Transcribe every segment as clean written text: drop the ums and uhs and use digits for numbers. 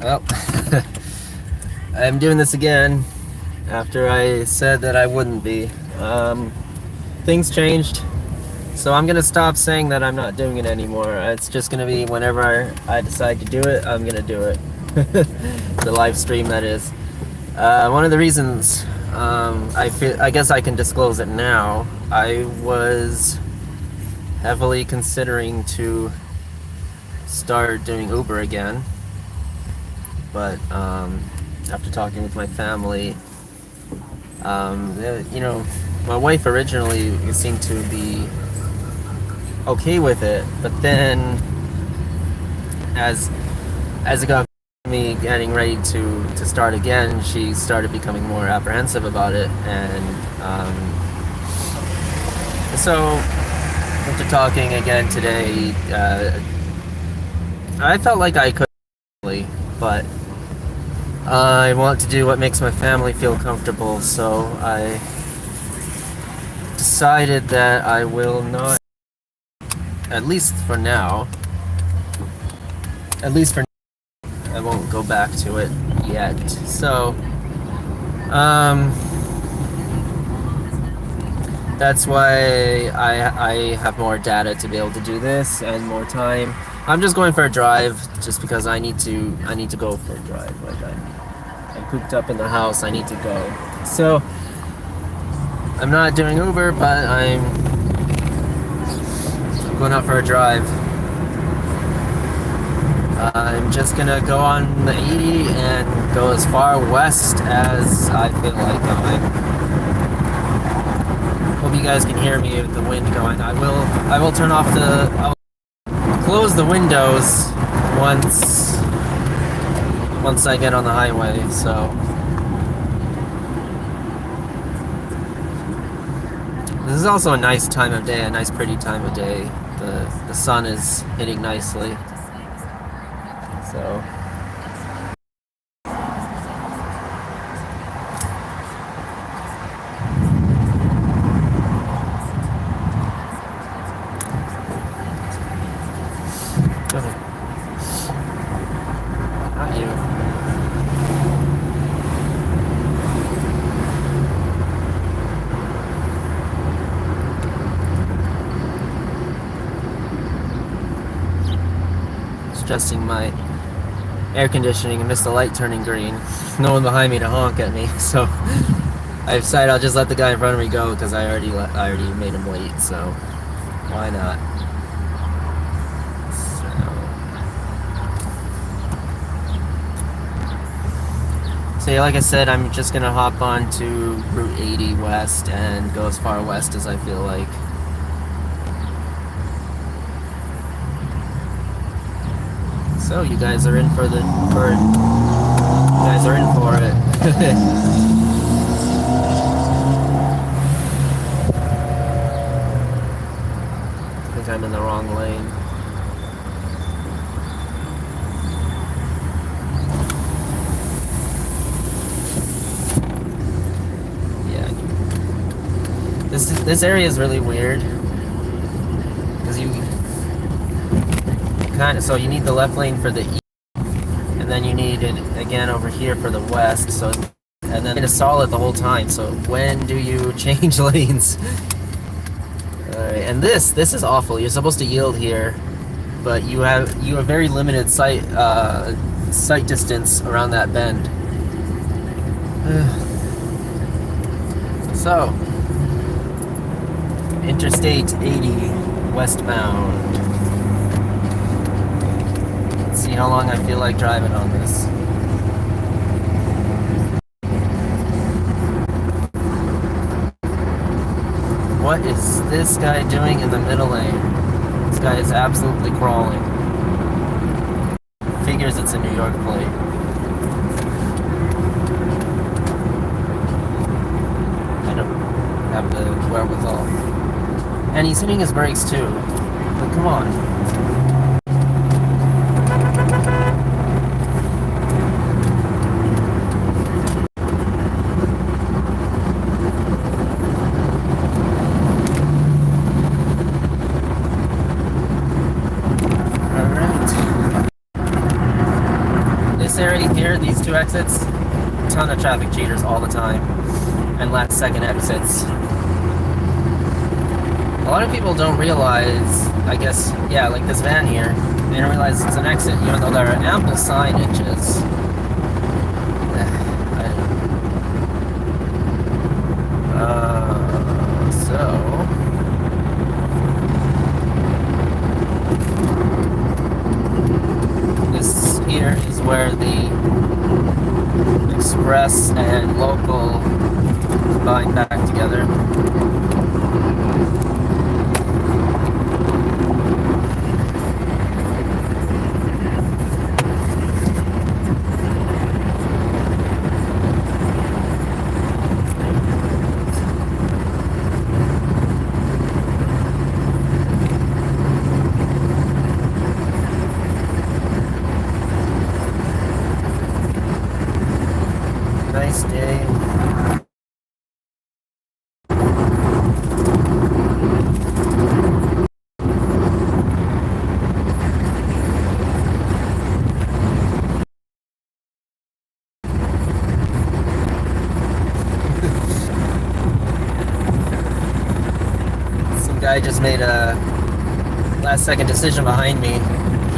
Well, I'm doing this again after I said that I wouldn't be. Things changed, so I'm gonna stop saying that I'm not doing it anymore. It's just gonna be whenever I decide to do it, I'm gonna do it. The live stream, that is. One of the reasons I guess I can disclose it now. I was heavily considering to start doing Uber again, but after talking with my family, my wife originally seemed to be okay with it, but then as as it got me getting ready to start again, she started becoming more apprehensive about it, and so after talking again today, I felt like I could, but I want to do what makes my family feel comfortable, so I decided that I will not, at least for now, at least for now, I won't go back to it yet. So, um, that's why I have more data to be able to do this and more time. I'm just going for a drive just because I need to go for a drive. Like I'm cooped up in the house. I need to go. So I'm not doing Uber, but I'm going out for a drive. I'm just gonna go on the 80 and go as far west as I feel like going. Hope you guys can hear me with the wind going. I will turn off I'll close the windows once I get on the highway, so this is also a nice time of day, a nice pretty time of day. The sun is hitting nicely. So not you. Adjusting my air conditioning and missed the light turning green. No one behind me to honk at me, so I decided I'll just let the guy in front of me go because I already made him wait. So why not? So yeah, like I said, I'm just gonna hop on to Route 80 West and go as far west as I feel like. So you guys are in for it. I think I'm in the wrong lane. Yeah. This area is really weird because so you need the left lane for the east, and then you need it again over here for the west. So, and then it's solid the whole time. So when do you change lanes? All right, and this is awful. You're supposed to yield here, but you have very limited sight distance around that bend. So, Interstate 80 westbound. Let's see how long I feel like driving on this. What is this guy doing in the middle lane? This guy is absolutely crawling. Figures it's a New York plate. I don't have the wherewithal. And he's hitting his brakes too. But come on. two exits, ton of traffic cheaters all the time, and last second exits. A lot of people don't realize, I guess, yeah, like this van here, they don't realize it's an exit, even though there are ample signages. This here is where the express and local combine back together. Nice day. Some guy just made a last second decision behind me.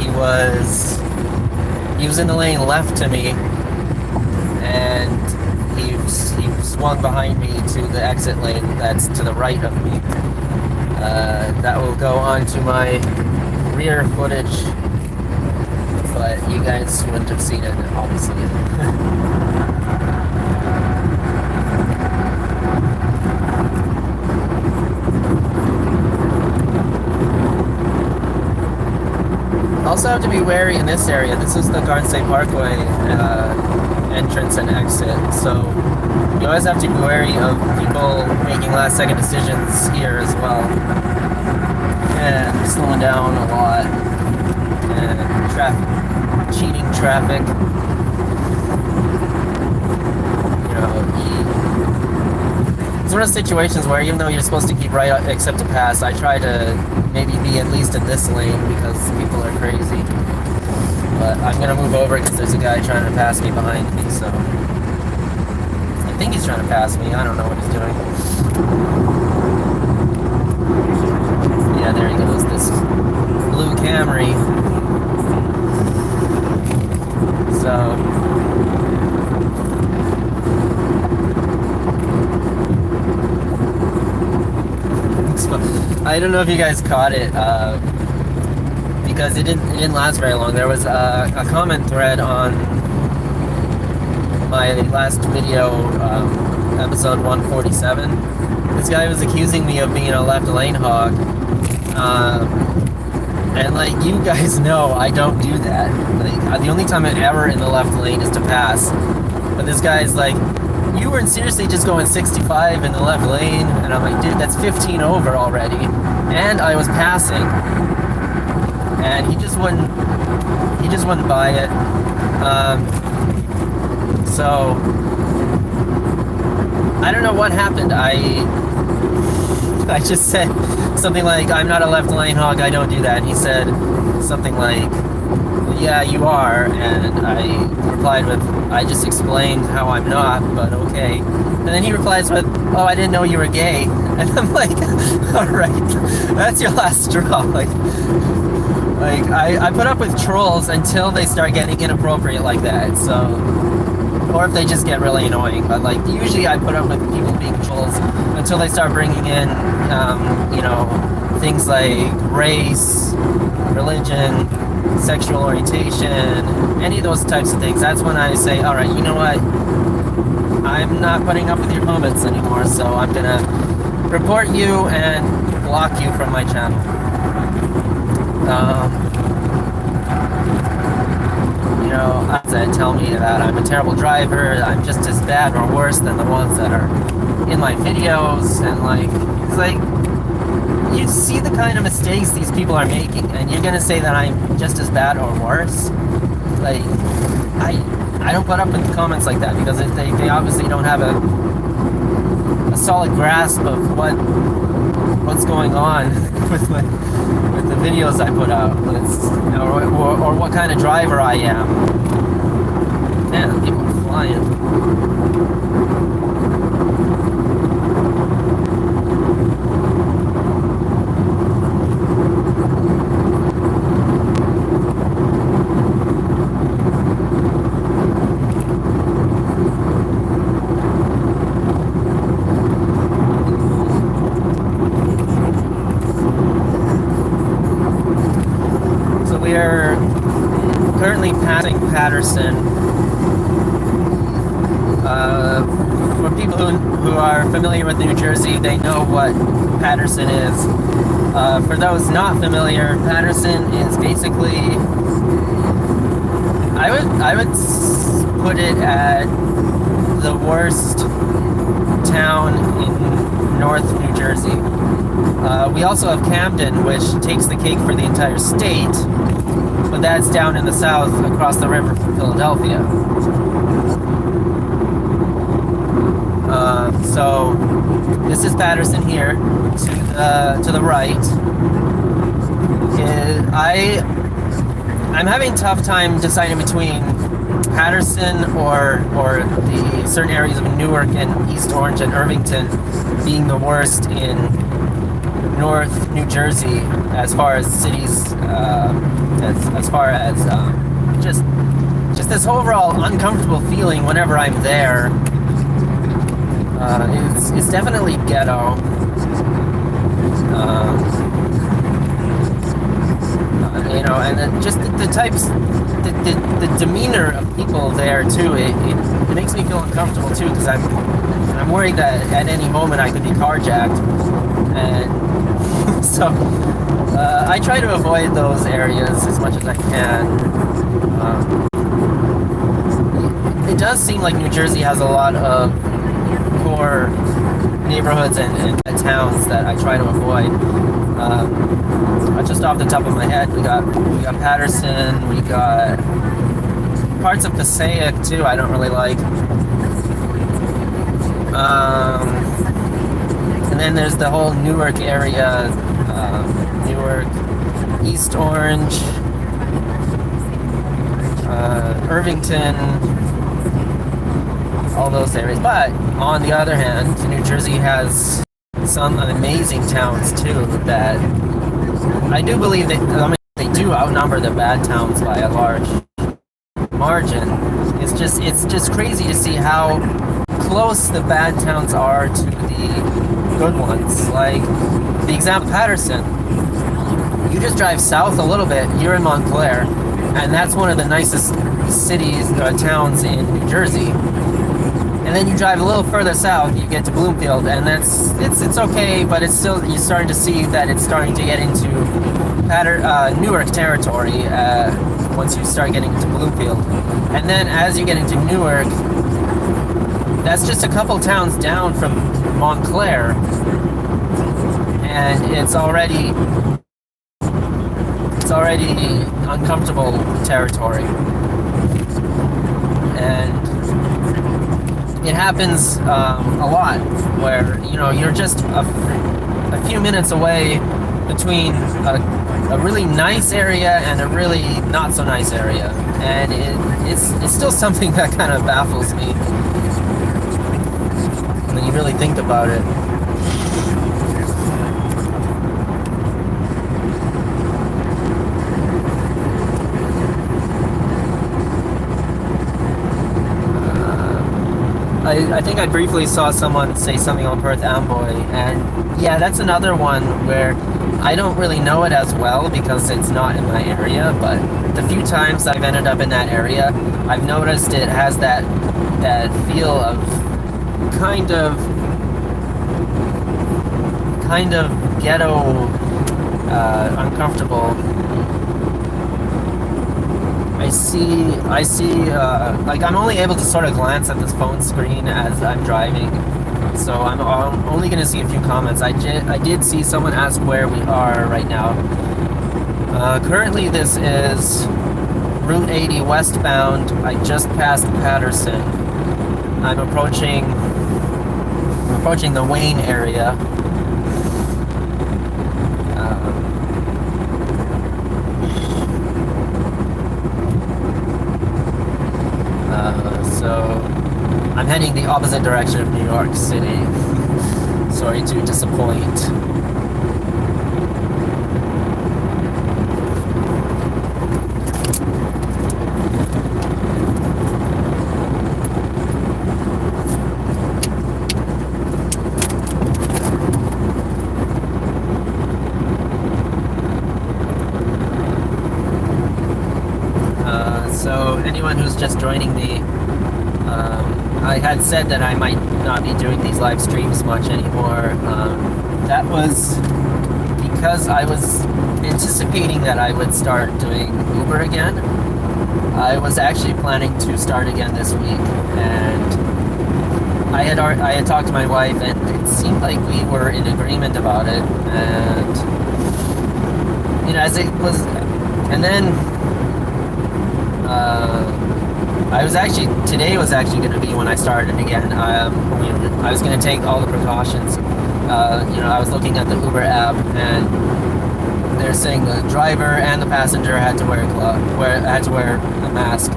He was in the lane left to me, and he swung behind me to the exit lane that's to the right of me. That will go onto my rear footage, but you guys wouldn't have seen it, obviously. Also have to be wary in this area. This is the Garnsey Parkway entrance and exit, so you always have to be wary of people making last second decisions here as well. And I'm slowing down a lot, and cheating traffic. You know, it's one of those situations where even though you're supposed to keep right except to pass, I try to maybe be at least in this lane because people are crazy. But I'm gonna move over because there's a guy trying to pass me behind me, so I think he's trying to pass me. I don't know what he's doing. Yeah, there he goes, this blue Camry. So I don't know if you guys caught it, because it didn't last very long. There was a comment thread on my last video, episode 147. This guy was accusing me of being a left lane hog, and like you guys know, I don't do that. Like the only time I'm ever in the left lane is to pass. But this guy's like, you were seriously just going 65 in the left lane, and I'm like, dude, that's 15 over already, and I was passing, and he just wouldn't buy it. So I don't know what happened. I just said something like, I'm not a left lane hog, I don't do that, and he said something like, yeah, you are, and I replied with, I just explained how I'm not, but okay. And then he replies with, oh, I didn't know you were gay. And I'm like, alright, that's your last straw. Like I put up with trolls until they start getting inappropriate like that, so, or if they just get really annoying. But like, usually I put up with people being trolls until they start bringing in, you know, things like race, religion, sexual orientation, any of those types of things. That's when I say, all right, you know what? I'm not putting up with your comments anymore, so I'm gonna report you and block you from my channel. You know, that tell me that I'm a terrible driver, I'm just as bad or worse than the ones that are in my videos, and like, it's like, you see the kind of mistakes these people are making, and you're gonna say that I'm just as bad or worse? Like, I don't put up with comments like that, because if they obviously don't have a solid grasp of what's going on with the videos I put out, or what kind of driver I am. Man, people client. So we are currently passing Patterson. For people who are familiar with New Jersey, they know what Patterson is. For those not familiar, Patterson is basically, I would put it at the worst town in North New Jersey. We also have Camden, which takes the cake for the entire state, but that's down in the south across the river from Philadelphia. So this is Patterson here to the right. I'm having a tough time deciding between Patterson or the certain areas of Newark and East Orange and Irvington being the worst in North New Jersey as far as cities, as far as just this overall uncomfortable feeling whenever I'm there. It's definitely ghetto. You know, and then just the types, the demeanor of people there too. It makes me feel uncomfortable too, because I'm worried that at any moment I could be carjacked, and so I try to avoid those areas as much as I can. It does seem like New Jersey has a lot of core neighborhoods and towns that I try to avoid. Just off the top of my head, we got Patterson, we got parts of Passaic too. I don't really like. And then there's the whole Newark area, Newark, East Orange, Irvington, all those areas. But on the other hand, New Jersey has some amazing towns too that I do believe they do outnumber the bad towns by a large margin. It's just crazy to see how close the bad towns are to the good ones. Like the example Patterson, you just drive south a little bit, you're in Montclair, and that's one of the nicest cities, towns in New Jersey. And then you drive a little further south, you get to Bloomfield, and it's okay, but it's still, you're starting to see that it's starting to get into Newark territory once you start getting into Bloomfield. And then as you get into Newark, that's just a couple towns down from Montclair, and it's already uncomfortable territory. And it happens a lot where, you know, you're just a few minutes away between a really nice area and a really not so nice area, and it's still something that kind of baffles me when you really think about it. I think I briefly saw someone say something on Perth Amboy, and yeah, that's another one where I don't really know it as well because it's not in my area, but the few times I've ended up in that area, I've noticed it has that feel of kind of ghetto, uncomfortable. I see, like I'm only able to sort of glance at this phone screen as I'm driving, so I'm only going to see a few comments. I did see someone ask where we are right now. Currently this is Route 80 westbound. I just passed Patterson. I'm approaching the Wayne area. So I'm heading the opposite direction of New York City. Sorry to disappoint. So anyone who's just joining me, I had said that I might not be doing these live streams much anymore. That was because I was anticipating that I would start doing Uber again. I was actually planning to start again this week, and I had talked to my wife, and it seemed like we were in agreement about it. And as it was, and then. Today was actually going to be when I started again. I was going to take all the precautions. I was looking at the Uber app, and they're saying the driver and the passenger had to wear a mask,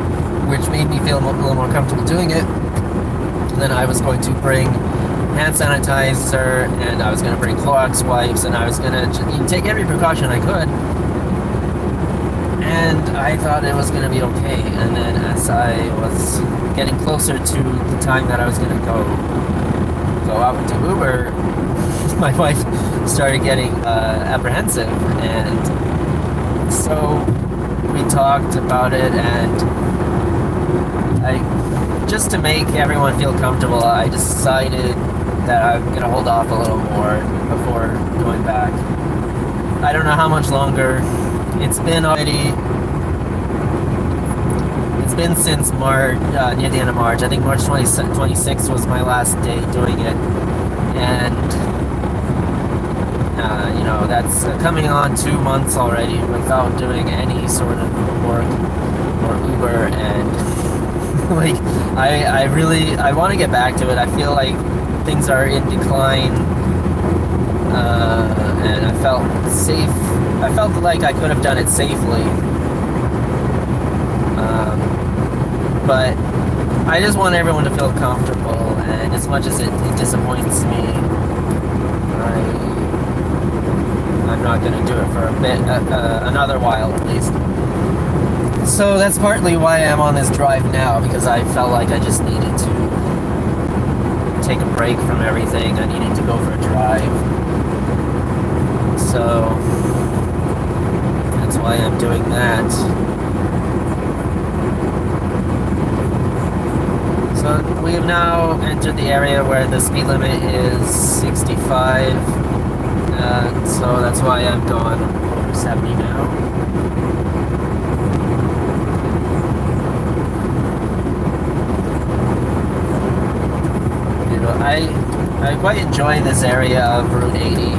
which made me feel a little more comfortable doing it. And then I was going to bring hand sanitizer, and I was going to bring Clorox wipes, and I was going to take every precaution I could. And I thought it was going to be okay. And then as I was getting closer to the time that I was going to go out to Uber, my wife started getting apprehensive. And so we talked about it, and just to make everyone feel comfortable, I decided that I'm going to hold off a little more before going back. I don't know how much longer. It's been since March, near the end of March. I think March 26th was my last day doing it. And, that's coming on 2 months already without doing any sort of work or Uber. And, I want to get back to it. I feel like things are in decline. And I felt safe. I felt like I could have done it safely. But I just want everyone to feel comfortable, and as much as it disappoints me, I'm not going to do it for a bit, another while at least. So that's partly why I'm on this drive now, because I felt like I just needed to take a break from everything. I needed to go for a drive. So that's why I'm doing that. So we have now entered the area where the speed limit is 65, so that's why I'm going over 70 now. I quite enjoy this area of Route 80,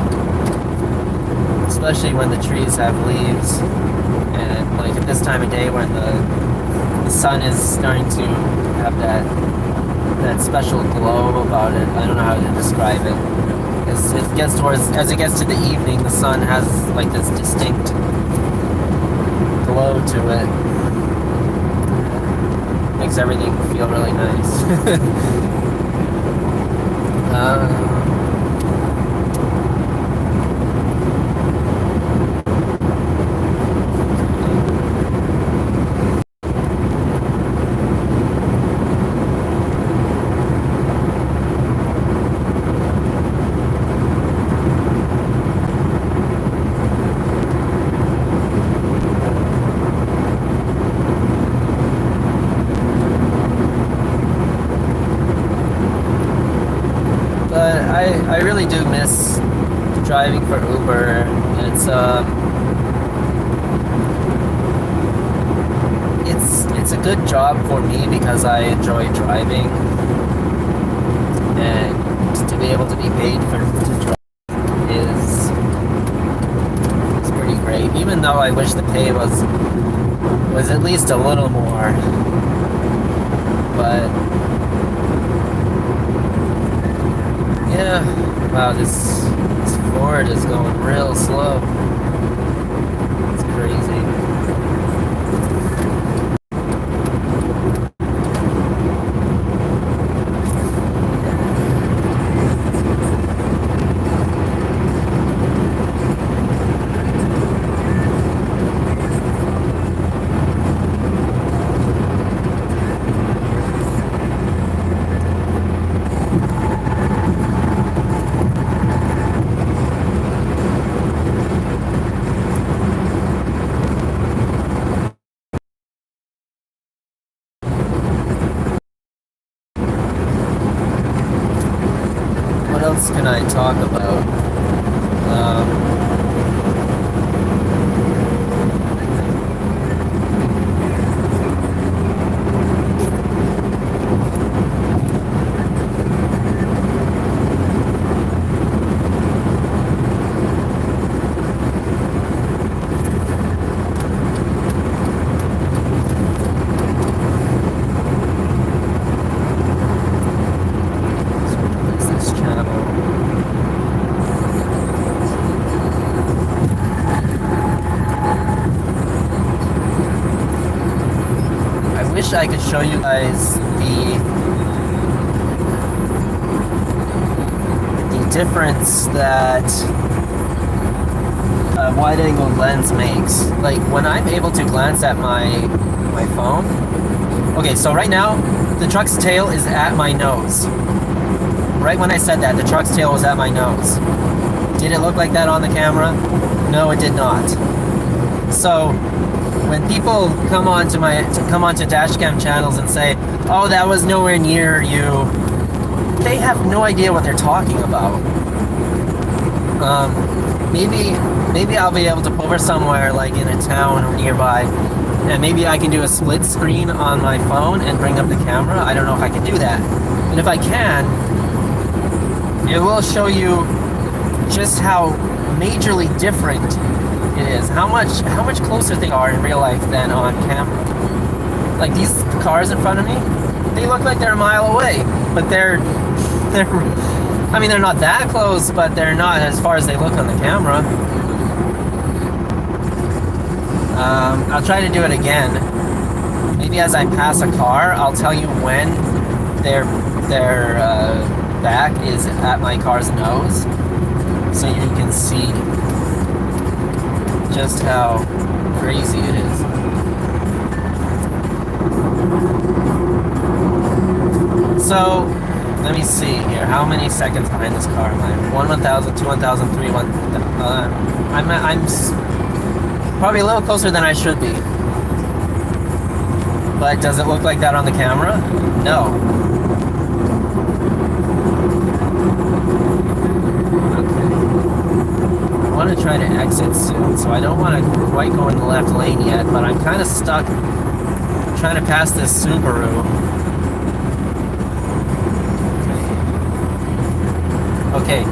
especially when the trees have leaves, and like at this time of day when the sun is starting to have that special glow about it. I don't know how to describe it. As it gets to the evening, the sun has like this distinct glow to it. Makes everything feel really nice. I really do miss driving for Uber. It's a good job for me because I enjoy driving, and to be able to be paid to drive is pretty great. Even though I wish the pay was at least a little more, but. Yeah, wow, this Ford is going real slow. It's crazy. else can I talk about? I could show you guys the difference that a wide-angle lens makes. Like when I'm able to glance at my phone. Okay, so right now the truck's tail is at my nose. Right when I said that, the truck's tail was at my nose. Did it look like that on the camera? No, it did not. So when people come onto dashcam channels and say, "Oh, that was nowhere near you," they have no idea what they're talking about. Maybe I'll be able to pull over somewhere like in a town or nearby, and maybe I can do a split screen on my phone and bring up the camera. I don't know if I can do that, but if I can, it will show you just how majorly different it is, how much closer they are in real life than on camera. Like these cars in front of me, they look like they're a mile away, but they're I mean, they're not that close, but they're not as far as they look on the camera. I'll try to do it again. Maybe as I pass a car, I'll tell you when their back is at my car's nose, so you can see just how crazy it is. So, let me see here. How many seconds behind this car am I? 1,000, 2, 1,000, 3, 1. I'm probably a little closer than I should be. But does it look like that on the camera? No. I want to try to exit soon, so I don't want to quite go in the left lane yet, but I'm kind of stuck trying to pass this Subaru. Okay.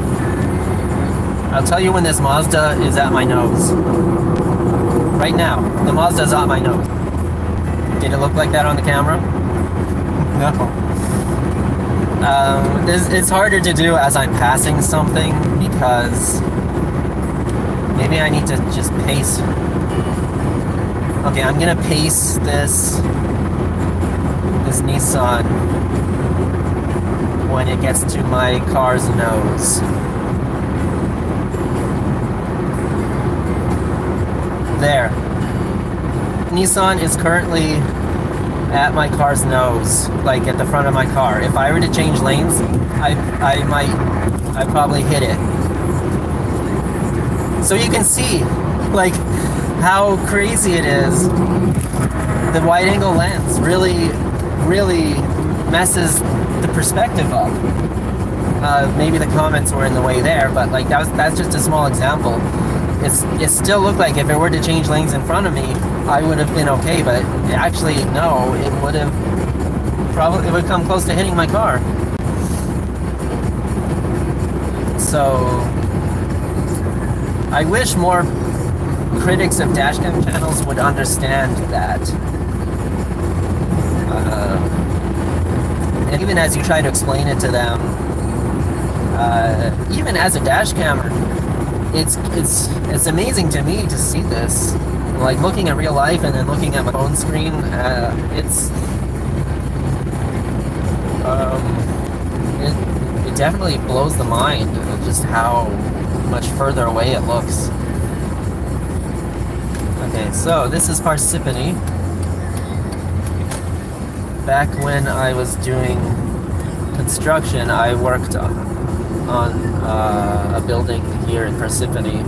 I'll tell you when this Mazda is at my nose. Right now, the Mazda's at my nose. Did it look like that on the camera? No. It's harder to do as I'm passing something because maybe I need to just pace. Okay, I'm gonna pace this Nissan when it gets to my car's nose. There. Nissan is currently at my car's nose, like at the front of my car. If I were to change lanes, I'd probably hit it. So you can see, like, how crazy it is. The wide-angle lens really messes the perspective up. Maybe the comments were in the way there, but like that's just a small example. It still looked like if it were to change lanes in front of me, I would have been okay, but actually no, it would come close to hitting my car. So I wish more critics of dashcam channels would understand that. And even as you try to explain it to them, even as a dashcammer, it's amazing to me to see this. Like looking at real life and then looking at my phone screen, it definitely blows the mind just how much further away it looks. Okay, so this is Parsippany. Back when I was doing construction, I worked on a building here in Parsippany.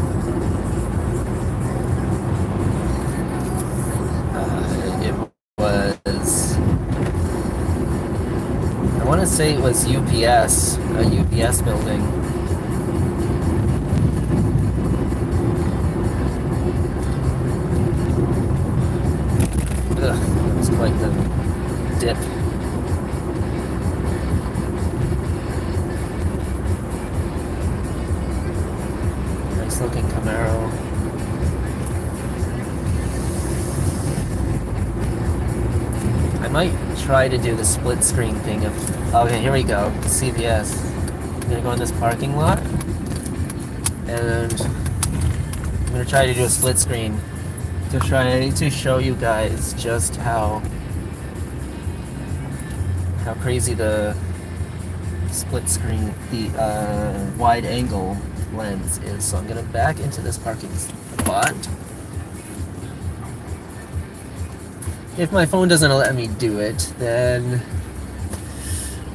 It was, I want to to say it was UPS, a UPS building. Ugh, that was quite the dip. Nice looking Camaro. I might try to do the split screen thing of... Okay, here we go. CVS. I'm gonna go in this parking lot. And I'm gonna try to do a split screen to try to show you guys just how crazy the split screen, the wide angle lens is. So I'm gonna back into this parking spot. If my phone doesn't let me do it, then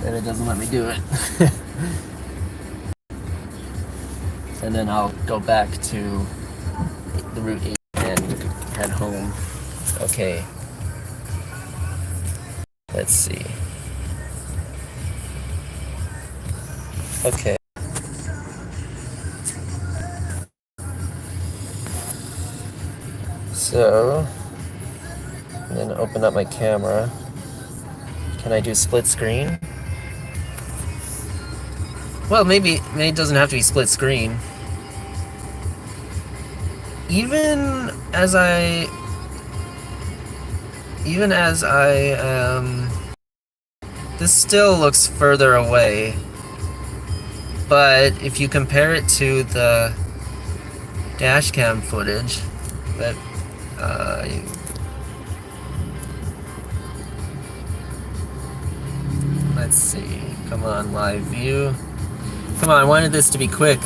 it doesn't let me do it. And then I'll go back to the Route 8 and head home. Okay. Let's see. Okay. So, I'm gonna open up my camera. Can I do split screen? Well, maybe it doesn't have to be split screen. Even as I this still looks further away. But if you compare it to the dash cam footage that let's see. Come on, live view. Come on, I wanted this to be quick.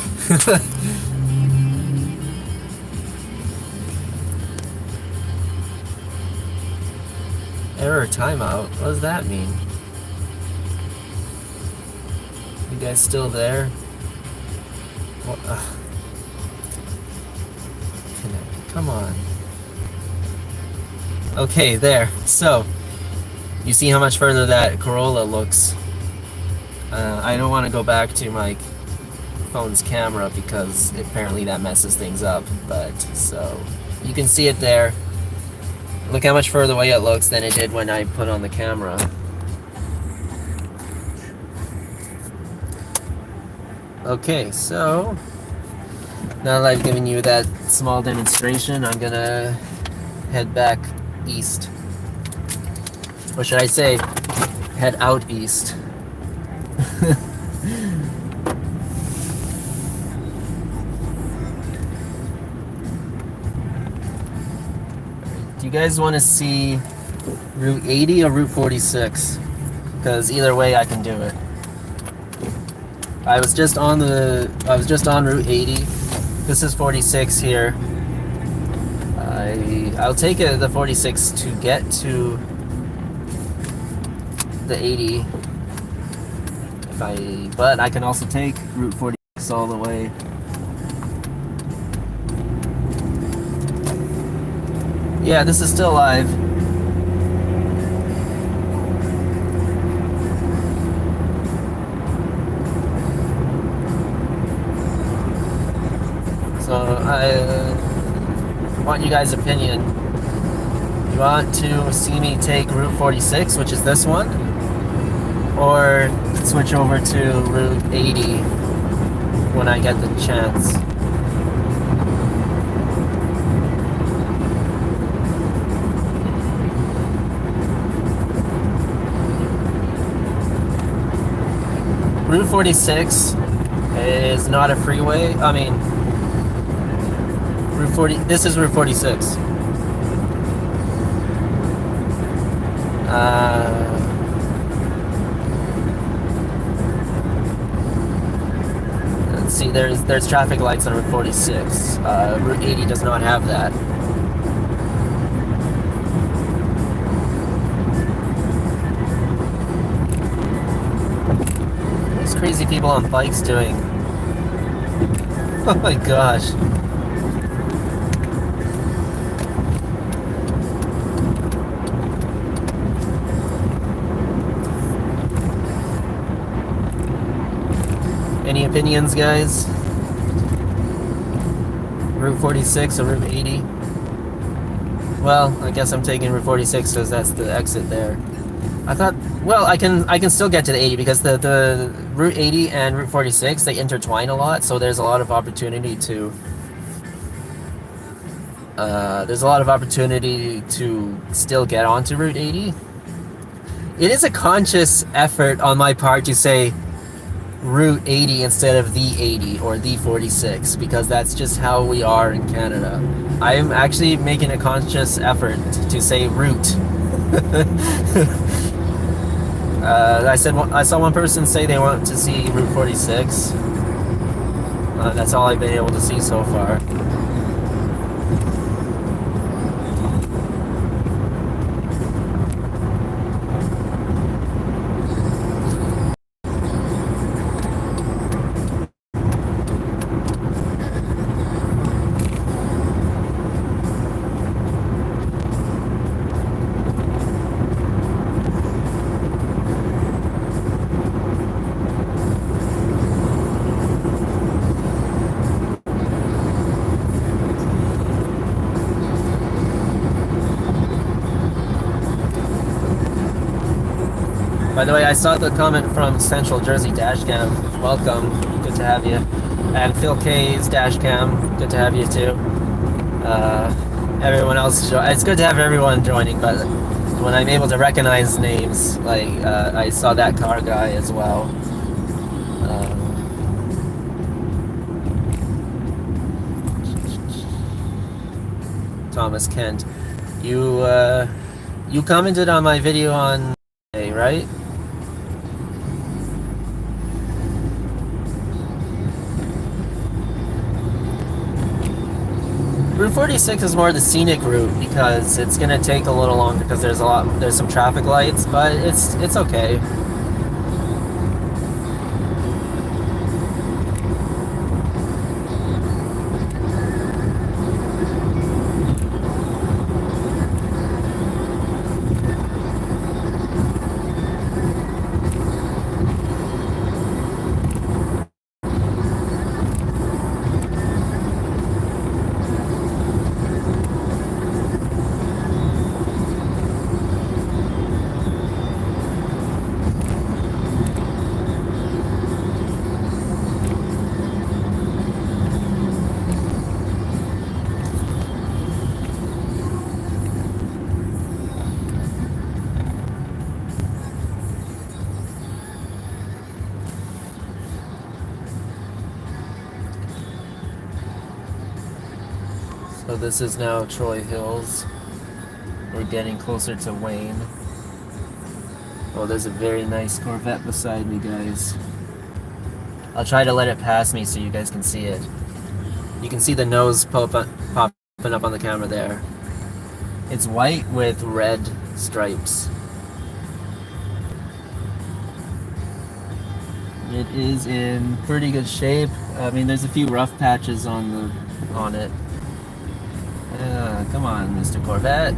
Error timeout. What does that mean? You guys still there? What? Come on. Okay, there. So, you see how much further that Corolla looks. I don't want to go back to my phone's camera because apparently that messes things up. But, so, you can see it there. Look how much further away it looks than it did when I put on the camera. Okay, so now that I've given you that small demonstration, I'm gonna head back east. Or should I say, head out east. Do you guys want to see Route 80 or Route 46? Because either way I can do it. I was just on Route 80. This is 46 here. I'll take the 46 to get to the 80. But I can also take Route 46 all the way. Yeah, this is still live. So I want you guys' opinion. You want to see me take Route 46, which is this one, or switch over to Route 80 when I get the chance? Route 46 is not a freeway. I mean, Route 40. This is Route 46. Let's see. There's traffic lights on Route 46. Route 80 does not have that. What's crazy people on bikes doing? Oh my gosh. Any opinions, guys? Route 46 or Route 80? Well, I guess I'm taking Route 46 because that's the exit there. I thought, well, I can still get to the 80 because the Route 80 and Route 46, they intertwine a lot, so there's a lot of opportunity to still get onto Route 80. It is a conscious effort on my part to say Route 80 instead of the 80 or the 46 because that's just how we are in Canada. I am actually making a conscious effort to say route. I saw one person say they want to see Route 46. That's all I've been able to see so far. By the way, I saw the comment from Central Jersey Dashcam. Welcome, good to have you. And Phil K's Dashcam, good to have you too. Everyone else, it's good to have everyone joining, but when I'm able to recognize names, like I saw that car guy as well. Thomas Kent, you commented on my video on Monday, right? Route 46 is more the scenic route because it's gonna take a little longer because there's some traffic lights, but it's okay. So this is now Troy Hills. We're getting closer to Wayne. Oh, there's a very nice Corvette beside me, guys. I'll try to let it pass me so you guys can see it. You can see the nose popping up on the camera there. It's white with red stripes. It is in pretty good shape. I mean, there's a few rough patches on it. Come on, Mr. Corvette.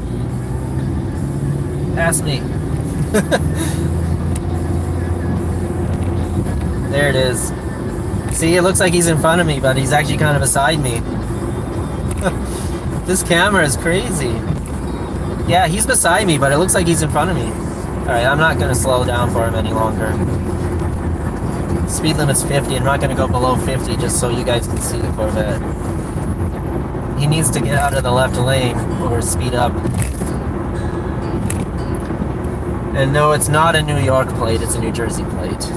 Pass me. There it is. See, it looks like he's in front of me, but he's actually kind of beside me. This camera is crazy. Yeah, he's beside me, but it looks like he's in front of me. Alright, I'm not going to slow down for him any longer. Speed limit's 50. I'm not going to go below 50 just so you guys can see the Corvette. He needs to get out of the left lane or speed up. And no, it's not a New York plate, it's a New Jersey plate.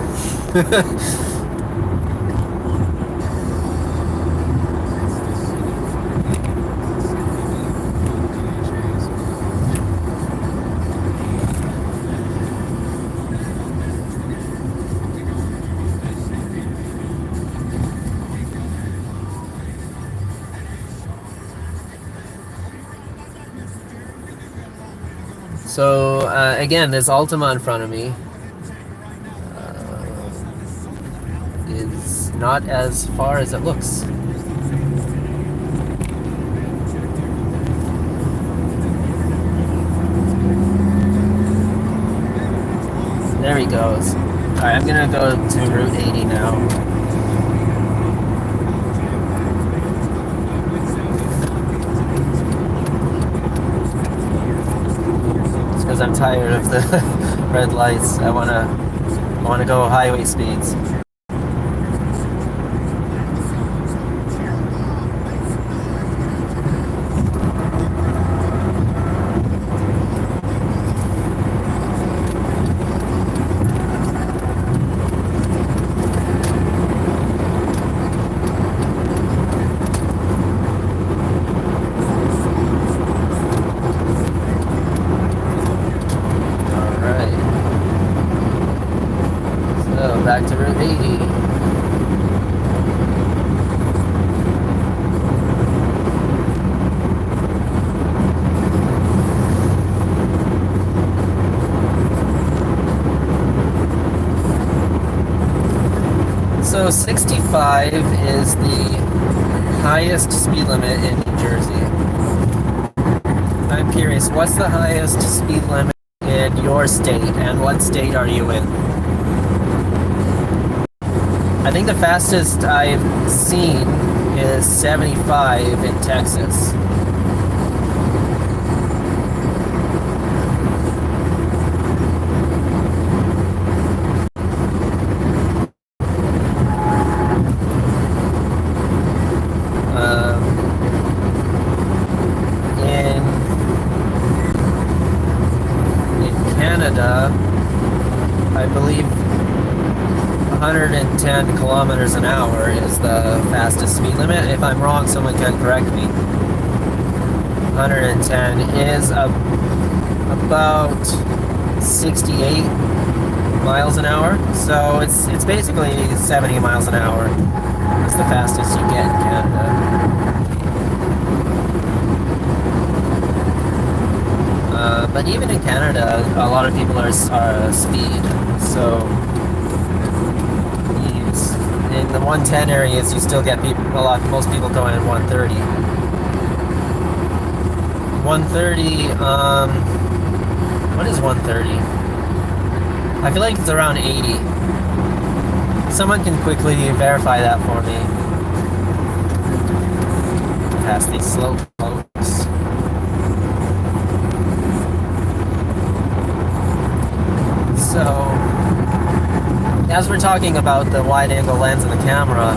So, again, this Altima in front of me is not as far as it looks. There he goes. Alright, I'm gonna go to Route 80 now. I'm tired of the red lights. I wanna go highway speeds. Back to Route 80. So 65 is the highest speed limit in New Jersey. I'm curious, what's the highest speed limit in your state, and what state are you in? I think the fastest I've seen is 75 in Texas. In Canada, I believe 110 kilometers an hour is the fastest speed limit. If I'm wrong, someone can correct me. 110 is about 68 miles an hour. So it's basically 70 miles an hour. It's the fastest you get in Canada. But even in Canada, a lot of people are speed. So in the 110 areas, you still get most people going at 130. 130, what is 130? I feel like it's around 80. Someone can quickly verify that for me. Past these slow folks. So, as we're talking about the wide-angle lens in the camera,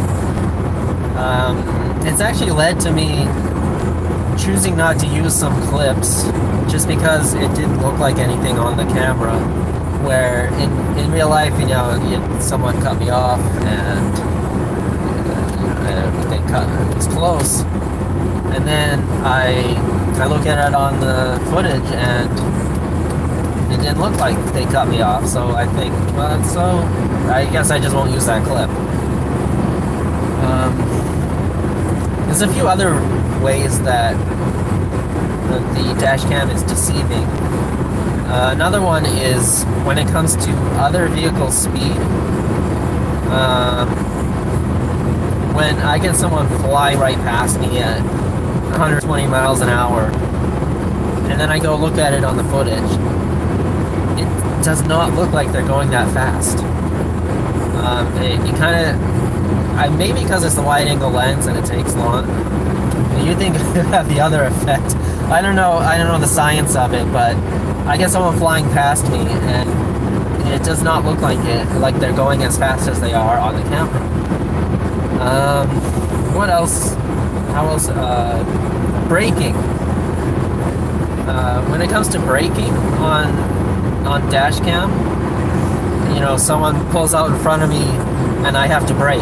it's actually led to me choosing not to use some clips just because it didn't look like anything on the camera. Where in real life, someone cut me off and they cut it was close, and then I look at it on the footage and it didn't look like they cut me off, so I think, well, so I guess I just won't use that clip. There's a few other ways that the dash cam is deceiving. Another one is when it comes to other vehicle speed. When I get someone fly right past me at 120 miles an hour, and then I go look at it on the footage, it does not look like they're going that fast. You kind of, maybe because it's the wide-angle lens and it takes long. You'd think it would have the other effect. I don't know the science of it, but I get someone flying past me and it does not look like they're going as fast as they are on the camera. What else? How else? Braking. When it comes to braking on dash cam, someone pulls out in front of me and I have to brake.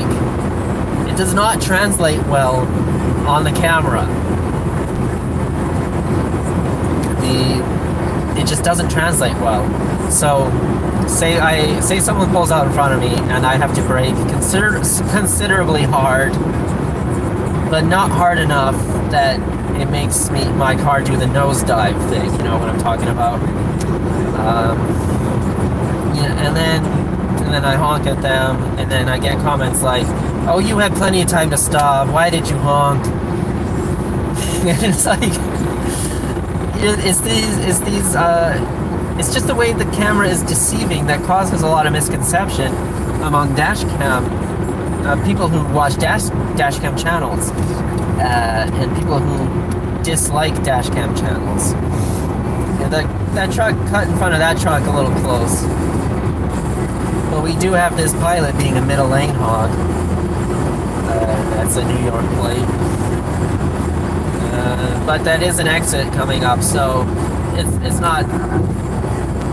It does not translate well on the camera. It just doesn't translate well. So say someone pulls out in front of me and I have to brake considerably hard, but not hard enough that it makes my car do the nosedive thing. You know what I'm talking about? And then I honk at them, and then I get comments like, "Oh, you had plenty of time to stop. Why did you honk?" And it's like, it's just the way the camera is deceiving that causes a lot of misconception among dash cam people who watch dash cam channels and people who dislike dash cam channels. And that truck cut in front of that truck a little close. But we do have this Pilot being a middle lane hog. That's a New York plate. But that is an exit coming up, so it's not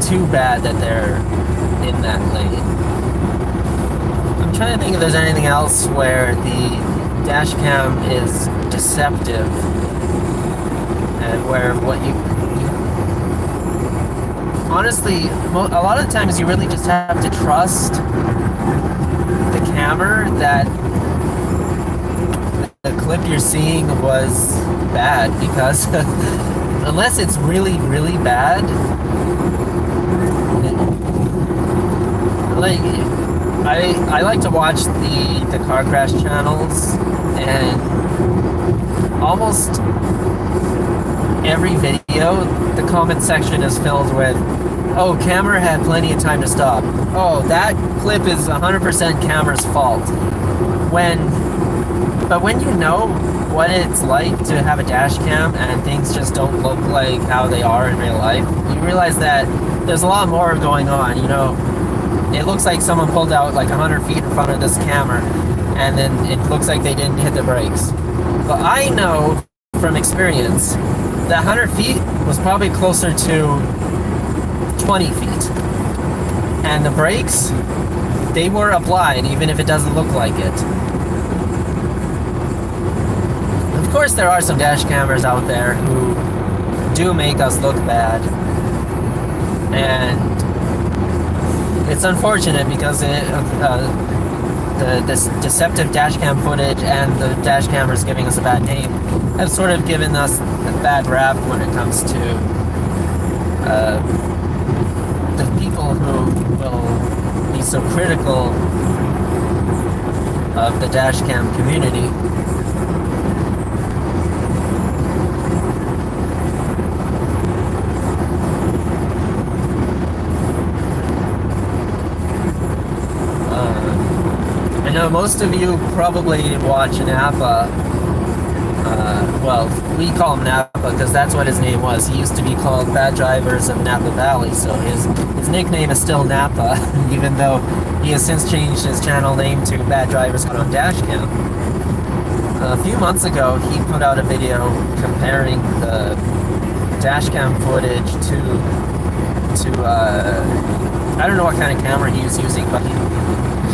too bad that they're in that lane. I'm trying to think if there's anything else where the dash cam is deceptive and where what you honestly, a lot of the times you really just have to trust the camera that the clip you're seeing was bad, because unless it's really, really bad, like I like to watch the car crash channels, and almost every video, the comment section is filled with, oh, camera had plenty of time to stop. Oh, that clip is 100% camera's fault. But when you know what it's like to have a dash cam and things just don't look like how they are in real life, you realize that there's a lot more going on. You know, it looks like someone pulled out like 100 feet in front of this camera, and then it looks like they didn't hit the brakes. But I know from experience that 100 feet was probably closer to 20 feet. And the brakes, they were applied, even if it doesn't look like it. Of course, there are some dash cameras out there who do make us look bad. And it's unfortunate because this deceptive dash cam footage and the dash cameras giving us a bad name have sort of given us a bad rap when it comes to the people who will be so critical of the dash cam community. I know most of you probably watch Napa. Well, we call him Napa because that's what his name was. He used to be called Bad Drivers of Napa Valley, so his nickname is still Napa, even though he has since changed his channel name to Bad Drivers on Dashcam. A few months ago, he put out a video comparing the dashcam footage to I don't know what kind of camera he was using, but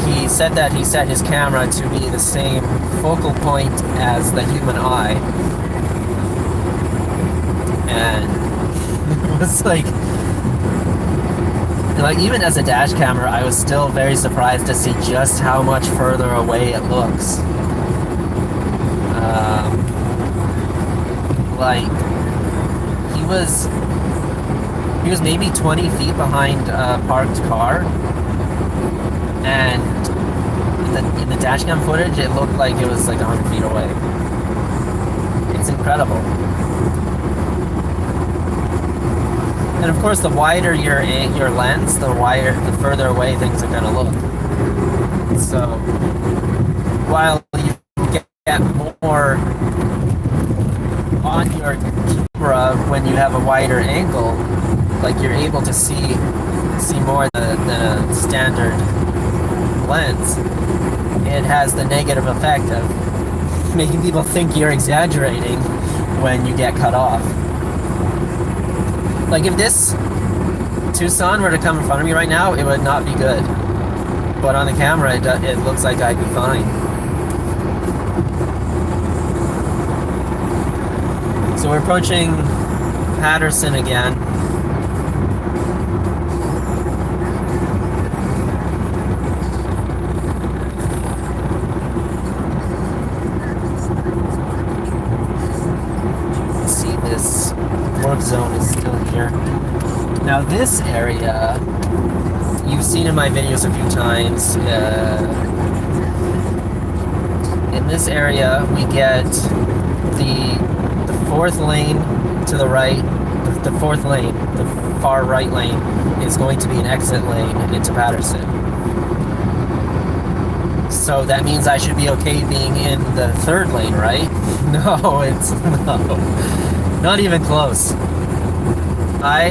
he said that he set his camera to be the same focal point as the human eye. And it was like even as a dash camera, I was still very surprised to see just how much further away it looks. Like he was maybe 20 feet behind a parked car, and in the dashcam footage, it looked like it was like 100 feet away. It's incredible. And of course, the wider your lens, the further away things are gonna look. So while you get more on your camera when you have a wider angle, like you're able to see more than a standard lens, it has the negative effect of making people think you're exaggerating when you get cut off. Like if this Tucson were to come in front of me right now, it would not be good. But on the camera, it looks like I'd be fine. So we're approaching Patterson again. Work zone is still here. Now this area, you've seen in my videos a few times. In this area, we get the fourth lane to the right. The fourth lane, the far right lane, is going to be an exit lane into Patterson. So that means I should be okay being in the third lane, right? No, it's no. Not even close. I,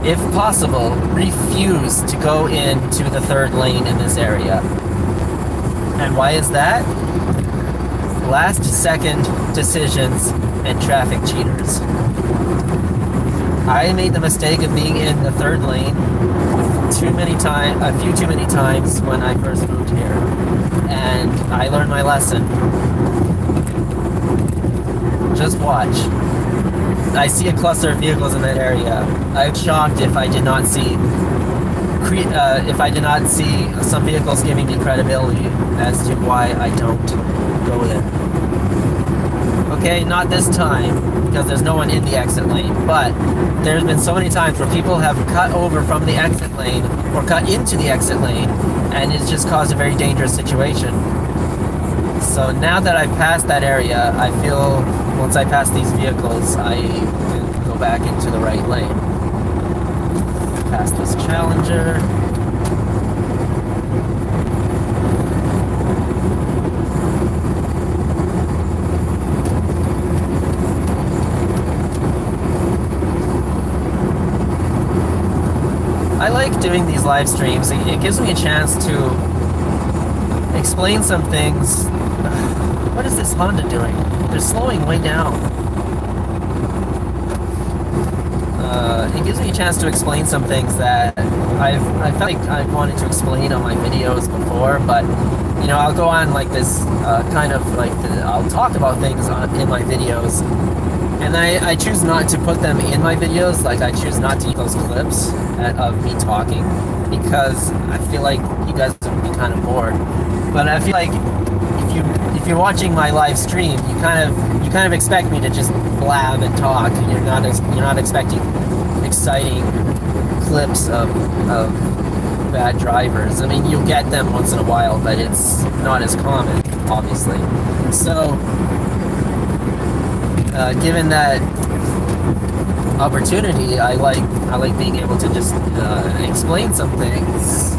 if possible, refuse to go into the third lane in this area. And why is that? Last second decisions and traffic cheaters. I made the mistake of being in the third lane a few too many times when I first moved here. And I learned my lesson. Just watch. I see a cluster of vehicles in that area. I'm shocked if I did not see some vehicles giving me credibility as to why I don't go in. Okay, not this time, because there's no one in the exit lane, but there's been so many times where people have cut over from the exit lane or cut into the exit lane, and it's just caused a very dangerous situation. So now that I've passed that area, I feel once I pass these vehicles, I can go back into the right lane. Past this Challenger. I like doing these live streams. It gives me a chance to explain some things. What is this Honda doing? They're slowing way down. It gives me a chance to explain some things that I felt like I wanted to explain on my videos before, but you know, I'll go on like this I'll talk about things in my videos, and I choose not to put them in my videos. Like, I choose not to use those clips of me talking, because I feel like you guys would be kind of bored. But I feel like if you're watching my live stream, you kind of expect me to just blab and talk. You're not expecting exciting clips of bad drivers. I mean, you'll get them once in a while, but it's not as common, obviously. So, given that opportunity, I like being able to just explain some things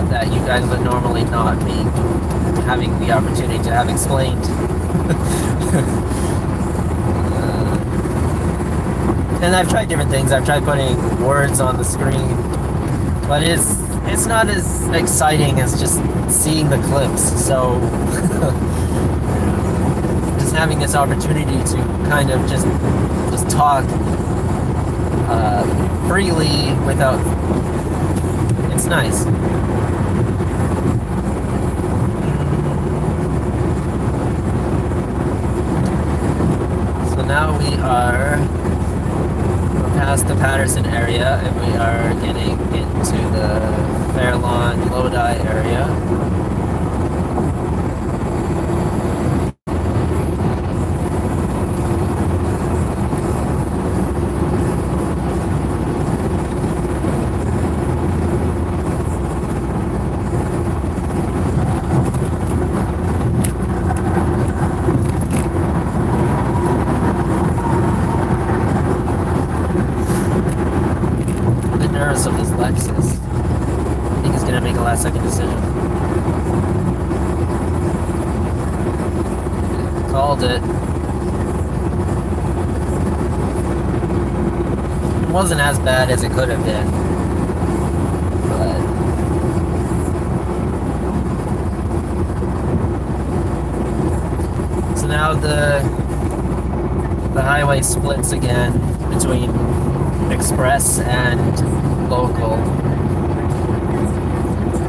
that you guys would normally not be having the opportunity to have explained. And I've tried different things. I've tried putting words on the screen, but it's not as exciting as just seeing the clips. So just having this opportunity to kind of just talk freely without, it's nice. So now we're past the Patterson area, and we are getting into the Fairlawn Lodi area. Of this Lexus. I think he's gonna make a last second decision. Called it. It wasn't as bad as it could have been, but so now the highway splits again between express and local.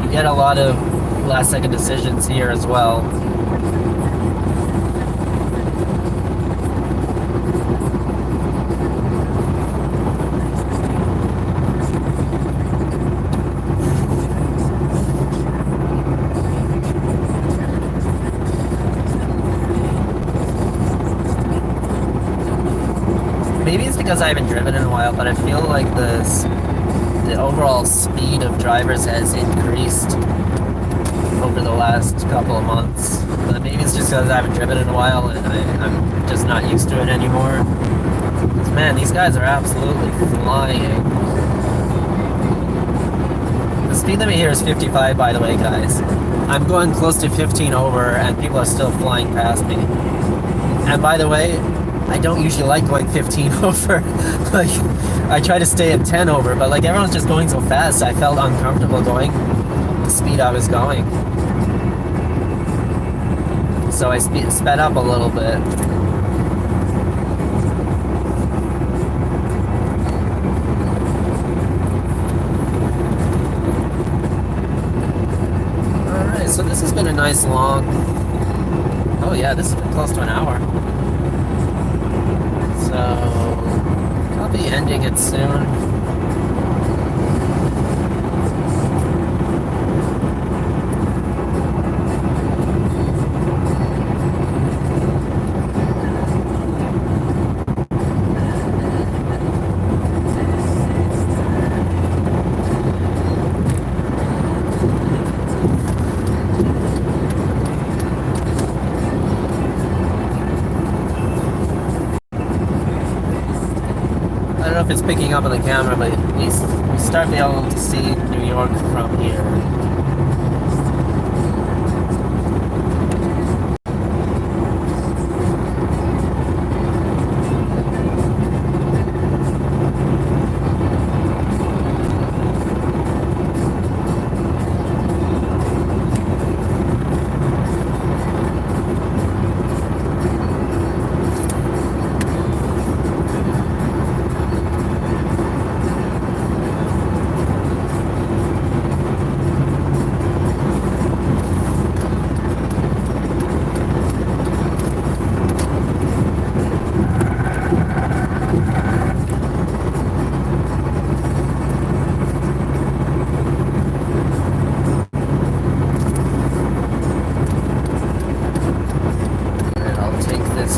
You get a lot of last second decisions here as well. Maybe it's because I haven't driven in a while, but I feel like the overall speed of drivers has increased over the last couple of months. But maybe it's just because I haven't driven in a while and I'm just not used to it anymore. Because, man, these guys are absolutely flying. The speed limit here is 55, by the way, guys. I'm going close to 15 over, and people are still flying past me. And by the way, I don't usually like going 15 over. Like, I try to stay at 10 over, but like everyone's just going so fast, I felt uncomfortable going the speed I was going. So I sped up a little bit. Alright, so this has been a nice long... Oh yeah, this has been close to an hour. So, I'll be ending it soon. I don't know if it's picking up on the camera, but we start being able to see New York from here.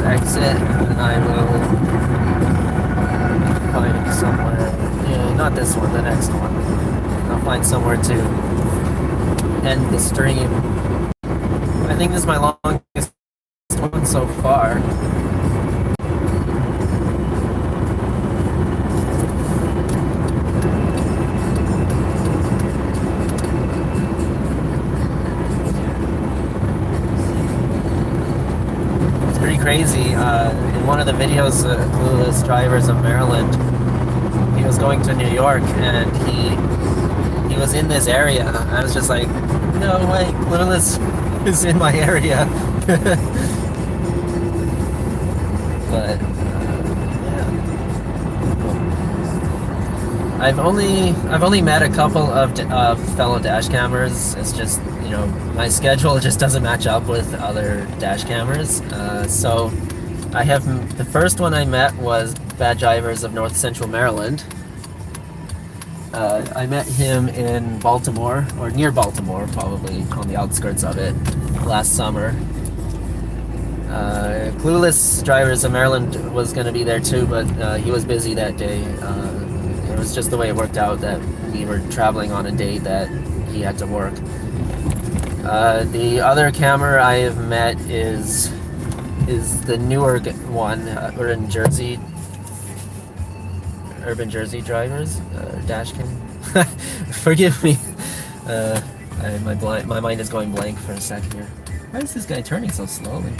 Exit, and I will find somewhere. Yeah, not this one, the next one. I'll find somewhere to end the stream. I think this is my longest one so far. Crazy. In one of the videos, Clueless Drivers of Maryland, he was going to New York and he was in this area. I was just like, no way, Clueless is in my area. But yeah, I've only met a couple of fellow dash cammers. It's just, you know, my schedule just doesn't match up with other dash cammers. So I have, the first one I met was Bad Drivers of North Central Maryland. I met him in Baltimore, or near Baltimore, probably on the outskirts of it, last summer. Clueless Drivers of Maryland was going to be there too, but he was busy that day. It was just the way it worked out that we were traveling on a date that he had to work. The other camera I have met is the newer one, Urban Jersey Drivers, Dashcam. Forgive me. My mind is going blank for a second here. Why is this guy turning so slowly?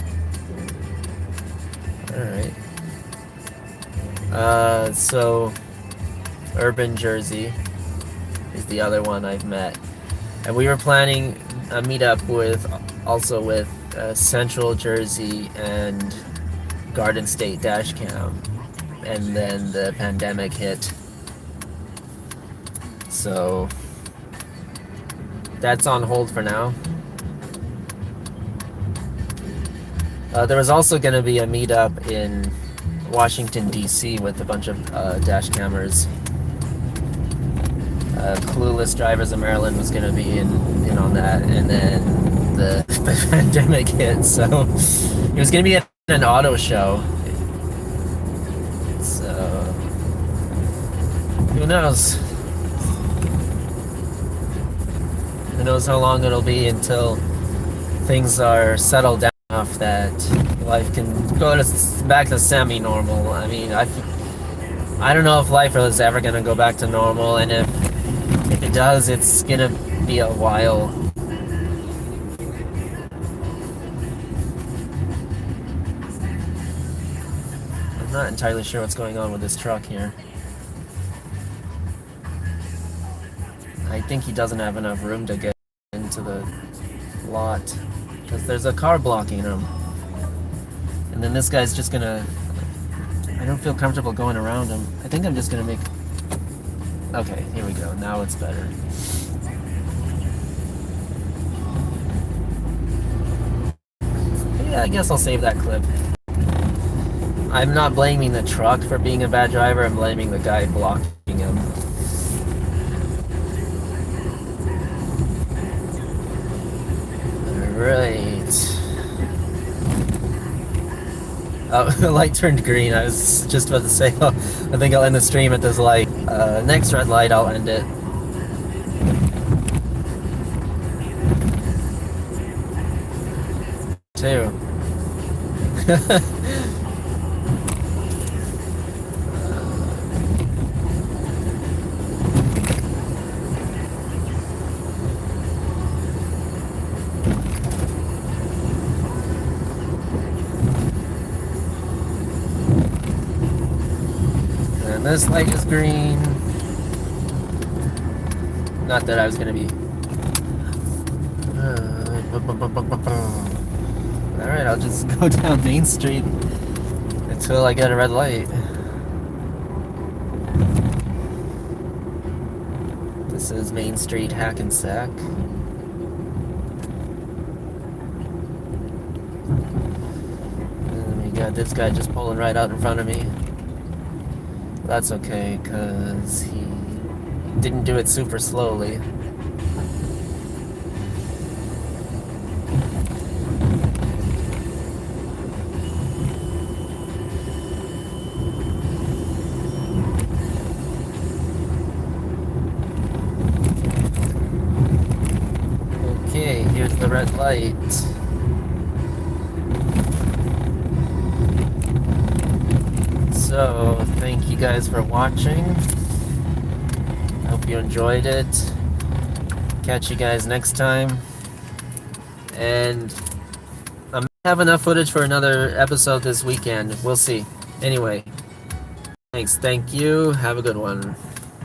Alright. So Urban Jersey is the other one I've met. And we were planning a meetup with Central Jersey and Garden State Dashcam, and then the pandemic hit. So that's on hold for now. There was also going to be a meetup in Washington, D.C. with a bunch of dash cammers. Clueless Drivers of Maryland was going to be in on that, and then the pandemic hit, so it was going to be at an auto show. So who knows? Who knows how long it'll be until things are settled down enough that life can go back to semi-normal. I mean, I don't know if life is ever going to go back to normal, and if it does, it's going to be a while. not entirely sure what's going on with this truck here. I think he doesn't have enough room to get into the lot because there's a car blocking him. And then this guy's just gonna... I don't feel comfortable going around him. I think I'm just gonna make... Okay, here we go. Now it's better. Yeah, I guess I'll save that clip. I'm not blaming the truck for being a bad driver, I'm blaming the guy blocking him. Alright. Oh, the light turned green. I was just about to say, oh, I think I'll end the stream at this light. Next red light, I'll end it. Too. And this light is green. Not that I was gonna be. Alright, I'll just go down Main Street until I get a red light. This is Main Street, Hackensack. And we got this guy just pulling right out in front of me. That's okay, because he didn't do it super slowly. Okay, here's the red light. So, thank you guys for watching. Hope you enjoyed it. Catch you guys next time. And I might have enough footage for another episode this weekend. We'll see. Anyway, thanks. Thank you. Have a good one.